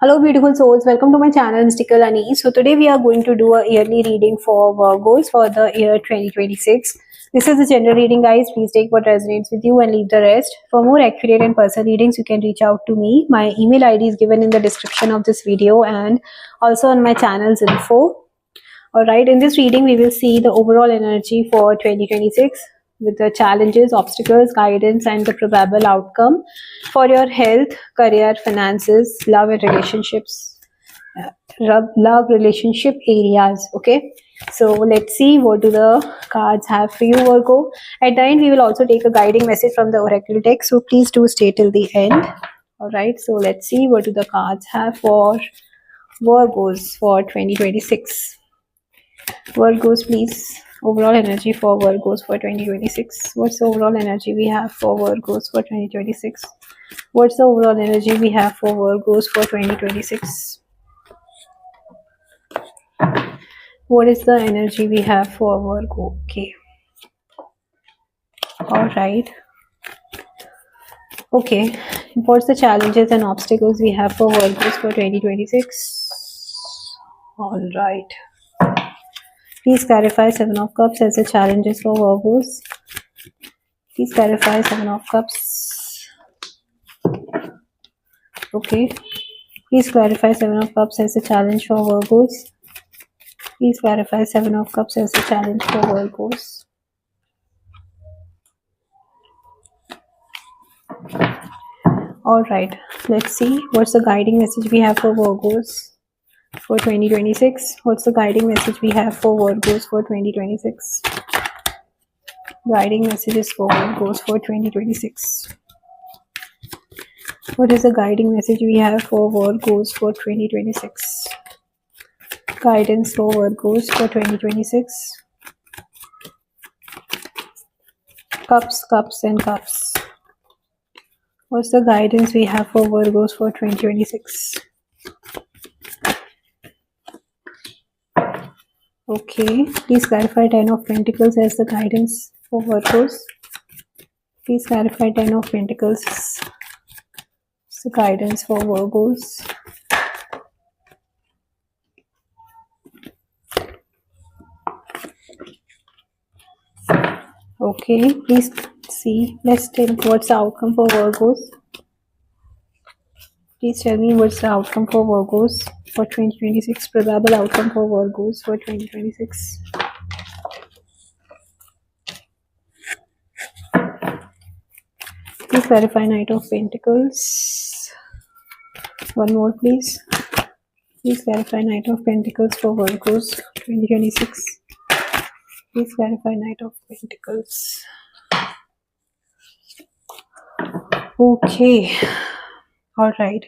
Hello beautiful souls, welcome to my channel Mystical Annie. So today we are going to do a yearly reading for Virgos for the year 2026. This is the general reading guys, please take what resonates with you and leave the rest. For more accurate and personal readings you can reach out to me. My email ID is given in the description of this video and also on my channel's info. Alright, in this reading we will see the overall energy for 2026 with the challenges, obstacles, guidance and the probable outcome for your health, career, finances, love and relationships, love relationship areas. Okay, so let's see what do the cards have for you, Virgo. At the end we will also take a guiding message from the oracle deck, so please do stay till the end. Alright, so let's see what do the cards have for Virgos for 2026. Virgos, please. Overall energy for Virgos for 2026. What's the overall energy we have for Virgos for 2026? What's the overall energy we have for Virgos for 2026? What is the energy we have for Virgo? Okay. Alright. Okay. What's the challenges and obstacles we have for Virgos for 2026? Alright. Please clarify Seven of Cups as the challenges for Virgos. Please clarify Seven of Cups. Okay. Please clarify Seven of Cups as a challenge for Virgos. Please clarify Seven of Cups as a challenge for Virgos. Alright. Let's see what's the guiding message we have for Virgos for 2026. What's the guiding message we have for Virgos for 2026? Guiding messages for Virgos for 2026. What is the guiding message we have for Virgos for 2026? Guidance for Virgos for 2026. Cups, cups and cups. What's the guidance we have for Virgos for 2026? Okay, please clarify Ten of Pentacles as the guidance for Virgos. Please clarify Ten of Pentacles as the guidance for Virgos. Okay, please see. Let's take what's the outcome for Virgos. Please tell me what's the outcome for Virgos for 2026. Probable outcome for Virgos for 2026. Please clarify Knight of Pentacles. One more please. Please clarify Knight of Pentacles for Virgos 2026. Please clarify Knight of Pentacles. Okay. Alright.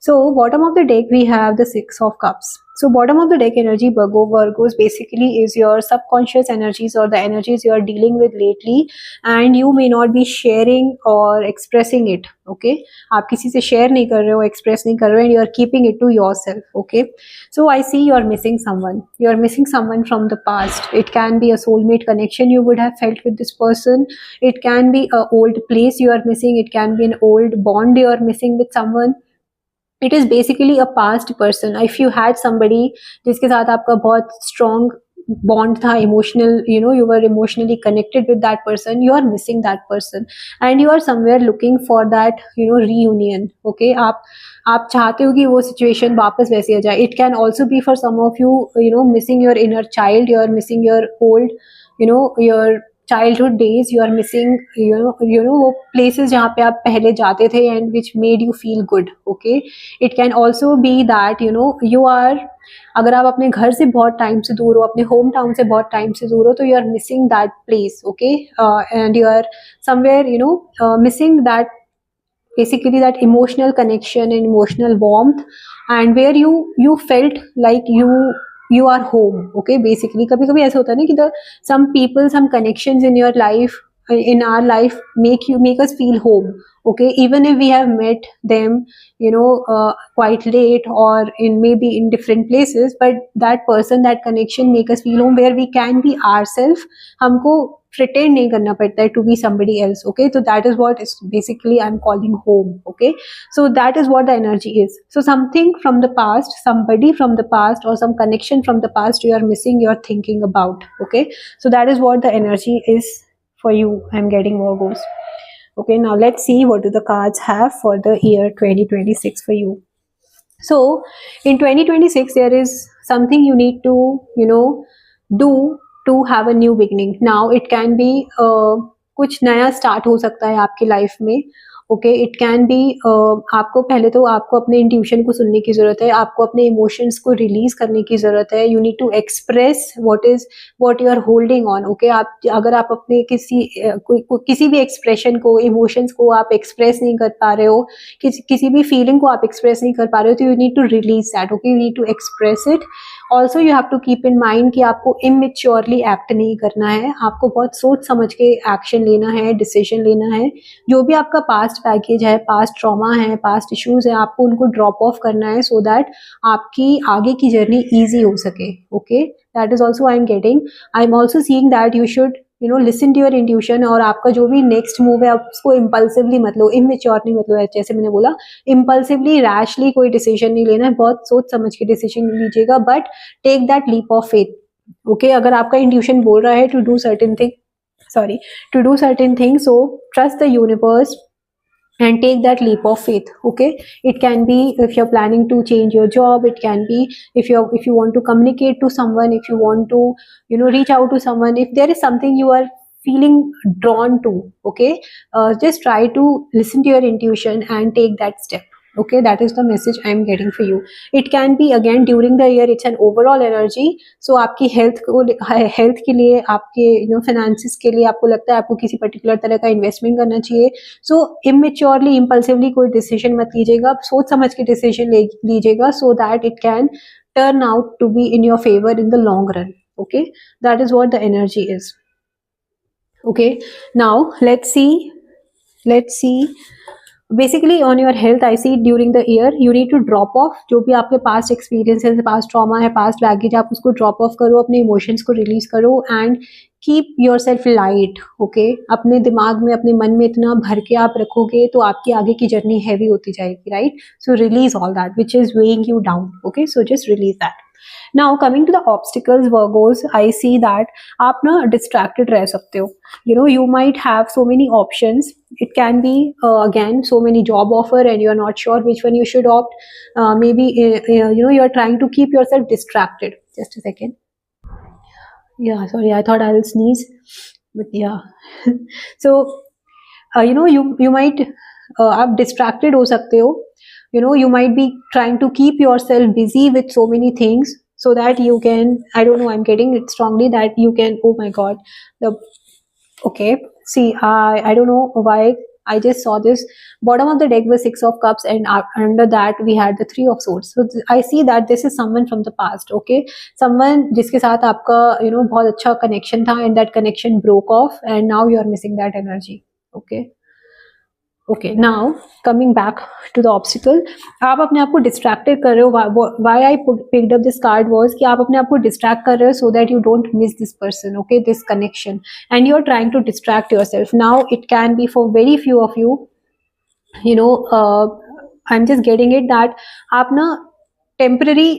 So bottom of the deck we have the Six of Cups. So bottom of the deck energy Virgos basically is your subconscious energies or the energies you are dealing with lately and you may not be sharing or expressing it. Okay, आप किसी से share नहीं कर रहे हो, express नहीं कर रहे हो and you are keeping it to yourself. Okay, so I see you are missing someone. You are missing someone from the past. It can be a soulmate connection you would have felt with this person. It can be an old place you are missing. It can be an old bond you are missing with someone. It is basically a past person. If you had somebody जिसके साथ आपका बहुत strong bond था, emotional, you were emotionally connected with that person, you are missing that person and you are somewhere looking for that reunion. Okay, आप चाहते हो कि वो situation वापस वैसे आ जाए. It can also be for some of you missing your inner child. You are missing your old your childhood days. You are missing वो places जहाँ पे आप पहले जाते थे and which made you feel good. Okay, it can also be that you are, अगर आप अपने घर से बहुत टाइम से दूर हो, अपने होम टाउन से बहुत टाइम से दूर हो, तो you are missing that place. Okay, and you are somewhere missing that, basically that emotional connection and emotional warmth and where you felt like you are home. Okay, basically कभी कभी ऐसा होता है ना कि some people, some connections in your life in our life make us feel home. Okay, even if we have met them, quite late or in maybe in different places, but that person, that connection make us feel home, where we can be ourselves. हमको pretend नहीं करना पड़ता है to be somebody else. Okay, so that is what is basically I'm calling home. Okay, so that is what the energy is. So something from the past, somebody from the past, or some connection from the past you are missing, you are thinking about. Okay, so that is what the energy is for you. I'm getting Virgos. Okay, now let's see what do the cards have for the year 2026 for you. So in 2026 there is something you need to do to have a new beginning. Now it can be कुछ नया start हो सकता है आपकी life में. Okay, it can B आपको पहले तो आपको अपने इंट्यूशन को सुनने की जरूरत है, आपको अपने इमोशंस को रिलीज करने की जरूरत है. You need to express what you are holding on. Okay, आप अगर आप अपने किसी भी एक्सप्रेशन को, इमोशंस को आप एक्सप्रेस नहीं कर पा रहे हो, किसी भी फीलिंग को आप एक्सप्रेस नहीं कर पा रहे हो, तो you need to release that. Okay, you need to express it. Also you have to keep in mind कि आपको इमेच्योरली एक्ट नहीं करना है, आपको बहुत सोच समझ के एक्शन लेना है, डिसीजन लेना है. जो भी आपका पास्ट बैगेज है, पास्ट ट्रॉमा है, पास्ट इश्यूज है, आपको उनको ड्रॉप ऑफ करना है सो दैट आपकी आगे की जर्नी ईजी हो सके. Okay, that is also I am getting. I am also seeing that you should listen to your intuition. और आपका जो भी नेक्स्ट मूव है, आप उसको इम्पल्सिवली मत लो, इमेच्योरली मत लो. जैसे मैंने बोला, इम्पल्सिवली रैशली कोई डिसीजन नहीं लेना है, बहुत सोच समझ के डिसीजन लीजिएगा, but take that leap of faith. Okay, अगर आपका इंट्यूशन बोल रहा है to do certain thing, so trust the universe and take that leap of faith. Okay, it can be if you're planning to change your job, it can be if you want to communicate to someone, if you want to reach out to someone, if there is something you are feeling drawn to. Okay, just try to listen to your intuition and take that step. Okay, that is the message I am getting for you. It can be again during the year, it's an overall energy. So आपकी health के लिए, आपके finances के लिए आपको लगता है आपको किसी पर्टिकुलर तरह का इन्वेस्टमेंट करना चाहिए. सो इमेच्योरली, इम्पल्सिवली कोई डिसीजन मत लीजिएगा, सोच समझ के डिसीजन लीजिएगा, so that it can turn out to be in your favour in the long run. Okay, that is what the energy is. Okay, now let's see basically on your health. I see during the year you need to drop off जो भी आपके past experiences है, past trauma है, past baggage, आप उसको drop of करो, अपने emotions को रिलीज करो and keep your self light. Okay, अपने दिमाग में, अपने मन में इतना भर के आप रखोगे तो आपकी आगे की जर्नी हैवी होती जाएगी. Right, so release all that which is weighing you down. Okay, so just release that. Now coming to the obstacles, Virgos, I see that आप ना distracted रह सकते हो. You might have so many options. It can be again so many job offer and you are not sure which one you should opt. Maybe you are trying to keep yourself distracted. Just a second. Yeah, sorry, I thought I'll sneeze, but yeah. So you might आप distracted हो सकते हो. You might be trying to keep yourself busy with so many things so that you can, I don't know, I'm getting it strongly that you can, oh my god, okay, see, I don't know why I just saw this. Bottom of the deck was 6 of cups and under that we had the 3 of swords. So I see that this is someone from the past. Okay, someone जिसके साथ आपका बहुत अच्छा connection था and that connection broke off and now you are missing that energy. Okay, now coming back to the obstacle, आप अपने आप को distracted कर रहे हो. Why I picked up this card was कि आप अपने आप को distract कर रहे हो so that you don't miss this person. Okay, this connection, and you are trying to distract yourself. Now it can be for very few of you. I'm just getting it that आप ना temporary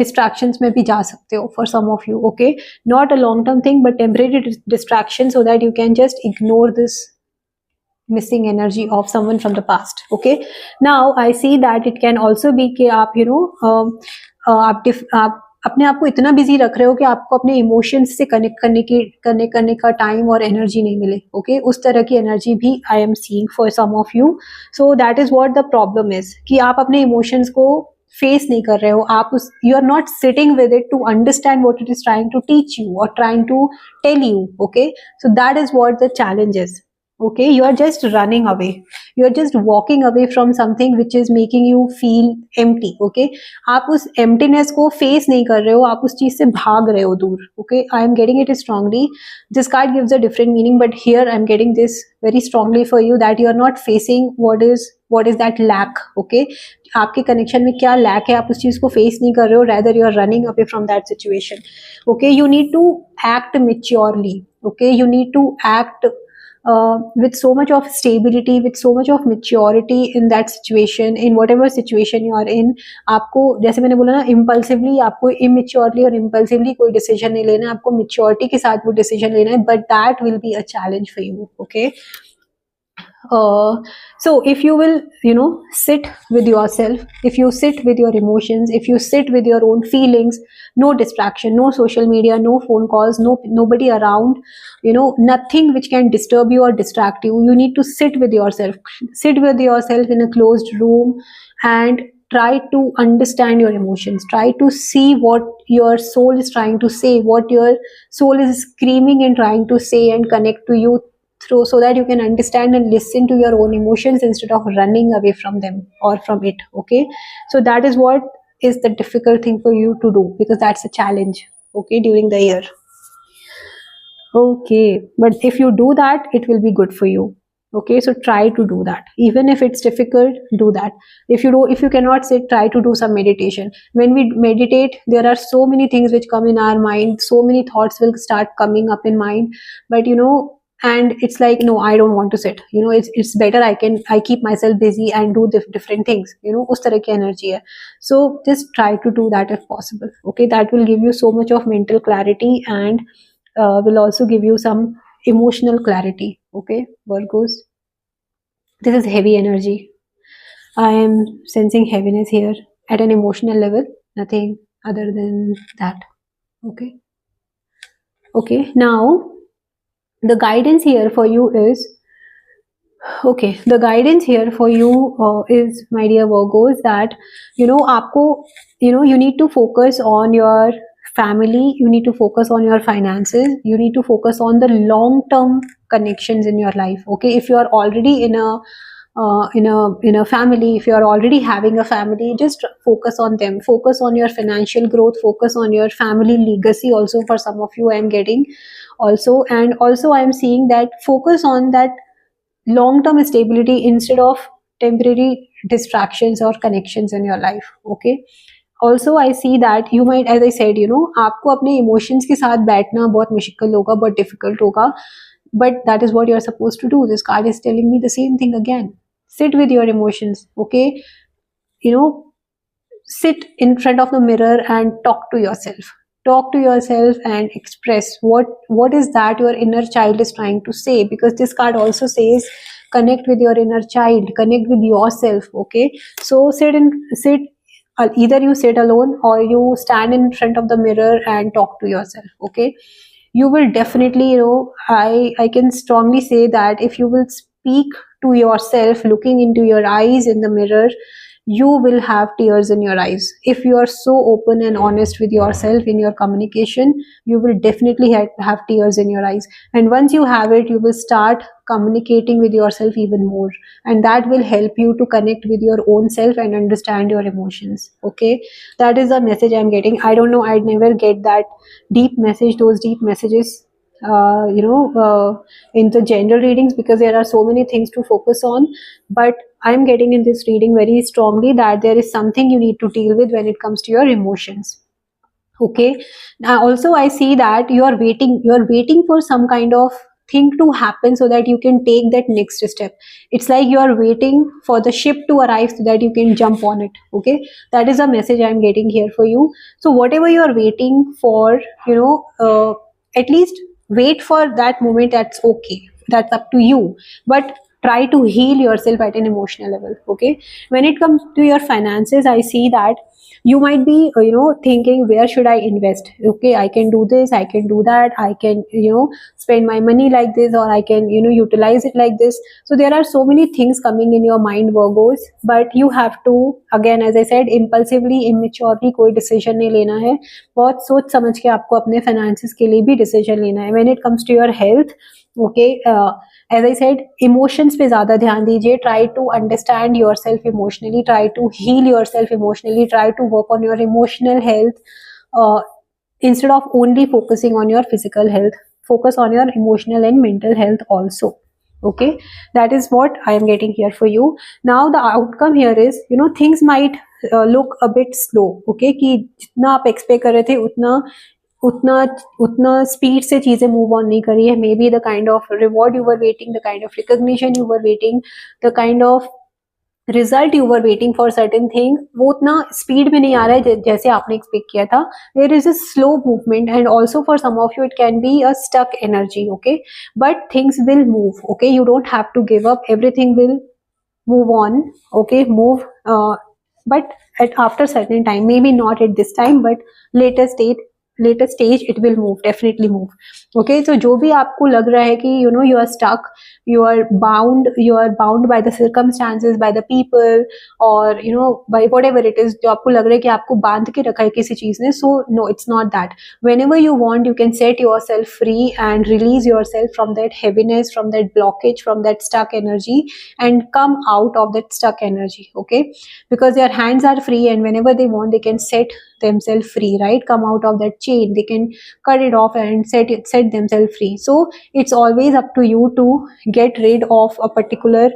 distractions में भी जा सकते हो for some of you. Okay, not a long term thing but temporary distraction so that you can just ignore this missing energy of someone from the past. Okay, now I see that it can also be कि आप आप अपने आप को इतना busy रख रहे हो कि आपको अपने इमोशंस से कनेक्ट करने का टाइम और एनर्जी नहीं मिले. ओके, उस तरह की एनर्जी भी I am seeing for some of you. So that is what the problem is कि आप अपने इमोशंस को फेस नहीं कर रहे हो. आप you are not sitting with it to understand what it is trying to teach you और trying to tell you. Okay, so that is what the challenge is. Okay, you are just running away, you are just walking away from something which is making you feel empty. Okay, आप उस emptiness को face नहीं कर रहे हो, आप उस चीज से भाग रहे हो दूर. Okay, I am getting it strongly. This card gives a different meaning, but here I am getting this very strongly for you, that you are not facing what is that lack. Okay, आपके connection में क्या lack है, आप उस चीज को face नहीं कर रहे हो, rather you are running away from that situation. Okay, you need to act maturely. Okay, you need to act with so much of stability, with so much of maturity in that situation, in whatever situation you are in. आपको जैसे मैंने बोला ना, impulsively आपको immaturely और impulsively कोई decision नहीं लेना है, आपको maturity के साथ वो decision लेना है, but that will be a challenge for you. Okay, so if you will, sit with yourself, if you sit with your emotions, if you sit with your own feelings, no distraction, no social media, no phone calls, nobody around, nothing which can disturb you or distract you. You need to sit with yourself in a closed room and try to understand your emotions. Try to see what your soul is trying to say, what your soul is screaming and trying to say, and connect to you through, so that you can understand and listen to your own emotions instead of running away from them or from it. Okay, so that is what is the difficult thing for you to do, because that's a challenge, okay, during the year. Okay, but if you do that, it will be good for you. Okay, so try to do that, even if it's difficult. Do that. If you cannot sit, try to do some meditation. When we meditate, there are so many things which come in our mind, so many thoughts will start coming up in mind, but and it's like, no, I don't want to sit, it's better I keep myself busy and do different things, us tarah ki energy hai. So just try to do that if possible. Okay, that will give you so much of mental clarity, and will also give you some emotional clarity. Okay, Virgos, this is heavy energy. I am sensing heaviness here at an emotional level, nothing other than that. Okay, now the guidance here for you is, my dear Virgos, that aapko, you need to focus on your family, you need to focus on your finances, you need to focus on the long term connections in your life. Okay, if you are already in a family, if you are already having a family, just focus on them, focus on your financial growth, focus on your family legacy also. For some of you, I am getting also, and also I am seeing that focus on that long term stability instead of temporary distractions or connections in your life. Okay, also I see that you might, as I said, आपको अपने emotions के साथ बैठना बहुत मुश्किल होगा, बहुत difficult होगा, but that is what you are supposed to do. This card is telling me the same thing again. Sit with your emotions. Okay, sit in front of the mirror and talk to yourself and express what is that your inner child is trying to say, because this card also says connect with your inner child, connect with yourself. Okay, so sit either you sit alone or you stand in front of the mirror and talk to yourself. Okay, you will definitely, I can strongly say that if you will speak to yourself looking into your eyes in the mirror, you will have tears in your eyes. If you are so open and honest with yourself in your communication, you will definitely have tears in your eyes, and once you have it, you will start communicating with yourself even more, and that will help you to connect with your own self and understand your emotions. Okay, that is the message I'm getting. I don't know, I'd never get that deep message, those deep messages, in the general readings, because there are so many things to focus on, but I'm getting in this reading very strongly that there is something you need to deal with when it comes to your emotions. Okay, now also I see that you are waiting for some kind of thing to happen so that you can take that next step. It's like you are waiting for the ship to arrive so that you can jump on it. Okay, that is a message I'm getting here for you. So whatever you are waiting for, at least wait for that moment. That's okay, that's up to you, but try to heal yourself at an emotional level. Okay, when it comes to your finances, I see that you might be thinking, where should I invest? Okay, I can do this, I can do that, I can spend my money like this, or I can utilize it like this. So there are so many things coming in your mind, Virgos, but you have to, again as I said, impulsively, immaturely कोई decision नहीं लेना है. बहुत सोच समझ के आपको अपने finances के लिए भी decision लेना है. When it comes to your health, okay, as I said, emotions पे ज़्यादा ध्यान दीजिए. Try to understand yourself emotionally, try to heal yourself emotionally, try to work on your emotional health instead of only focusing on your physical health. Focus on your emotional and mental health also. Okay, that is what I am getting here for you. Now the outcome here is, things might look a bit slow. Okay, कि जितना आप expect कर रहे थे उतना उतना उतना speed से चीजें मूव ऑन नहीं करी है. May be the kind of reward you were waiting, the kind of recognition you were waiting, the kind of result you were waiting for certain thing, वो उतना स्पीड में नहीं आ रहा है जैसे आपने एक्सपेक्ट किया था. There is a slow movement and also for some of you it can be a stuck energy. Okay, but things will move. Okay, you don't have to give up, everything will move on. Okay, move, but after certain time, maybe not at this time, but later stage it will move, definitely move. Okay, so जो भी आपको लग रहा है कि you are stuck, you are bound by the circumstances, by the people, or by whatever it is, जो आपको लग रहा है कि आपको बांध के रखा है किसी चीज ने. So no, it's not that. Whenever you want, you can set yourself free and release yourself from that heaviness, from that blockage, from that stuck energy, and come out of that stuck energy. Okay, because your hands are free, and whenever they want, they can set themselves free, right? Come out of that chain, they can cut it off and set themselves free. So it's always up to you to get rid of a particular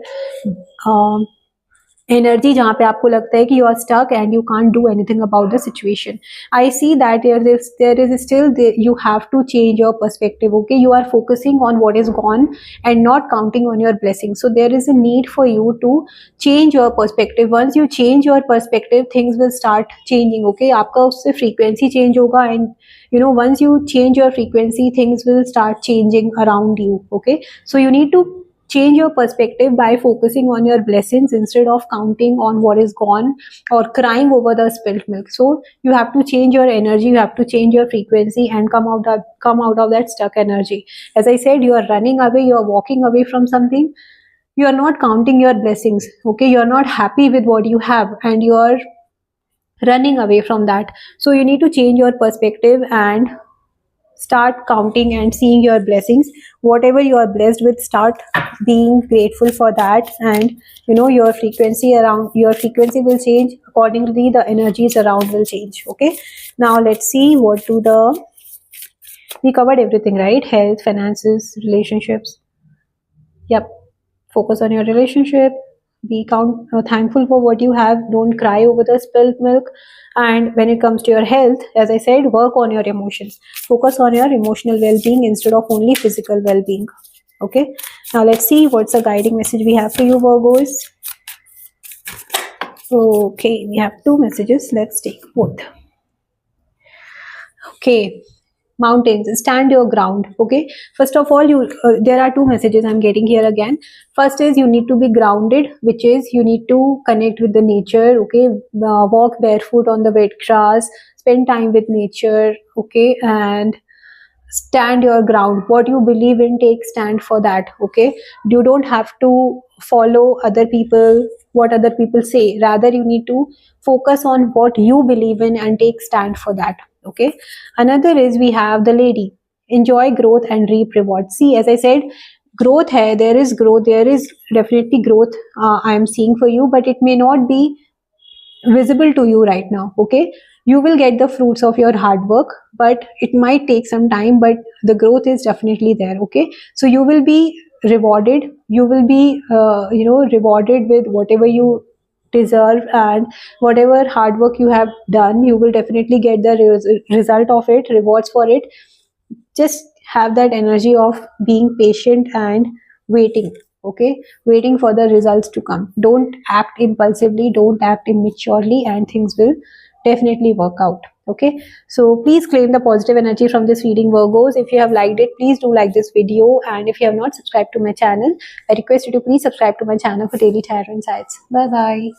energy जहाँ पे आपको लगता है कि you are stuck and you can't do anything about the situation. I see that there is still you have to change your perspective. Okay, you are focusing on what is gone and not counting on your blessing. So there is a need for you to change your perspective. Once you change your perspective, things will start changing. Okay, आपका उससे frequency change होगा and once you change your frequency, things will start changing around you. Okay, so you need to change your perspective by focusing on your blessings instead of counting on what is gone or crying over the spilt milk. So you have to change your energy, you have to change your frequency and come out of that stuck energy. As I said, you are running away, you are walking away from something, you are not counting your blessings. Okay, you are not happy with what you have and you are running away from that. So you need to change your perspective and start counting and seeing your blessings. Whatever you are blessed with, start being grateful for that, and your frequency will change accordingly. The energies around will change. Okay, now let's see we covered everything, right? Health, finances, relationships. Yep, focus on your relationship. Be thankful for what you have. Don't cry over the spilled milk. And when it comes to your health, as I said, work on your emotions. Focus on your emotional well-being instead of only physical well-being. Okay, now let's see what's the guiding message we have for you, Virgos. Okay, we have 2 messages. Let's take both. Okay, mountains, stand your ground. Okay, first of all, there are 2 messages I'm getting here again. First is you need to be grounded, which is you need to connect with the nature. Okay, walk barefoot on the wet grass, spend time with nature. Okay, and stand your ground. What you believe in, take stand for that. Okay, you don't have to follow other people, what other people say. Rather, you need to focus on what you believe in and take stand for that. Okay, another is we have the lady, enjoy growth and reap reward. See, as I said, growth hai, there is growth, there is definitely growth I am seeing for you, but it may not be visible to you right now. Okay, you will get the fruits of your hard work, but it might take some time, but the growth is definitely there. Okay, so you will be rewarded, you will be rewarded with whatever you deserve, and whatever hard work you have done, you will definitely get the result of it, rewards for it. Just have that energy of being patient and waiting. Okay, waiting for the results to come. Don't act impulsively, don't act immaturely, and things will definitely work out. Okay, so please claim the positive energy from this reading, Virgos. If you have liked it, please do like this video, and if you have not subscribed to my channel, I request you to please subscribe to my channel for daily tarot insights. Bye bye.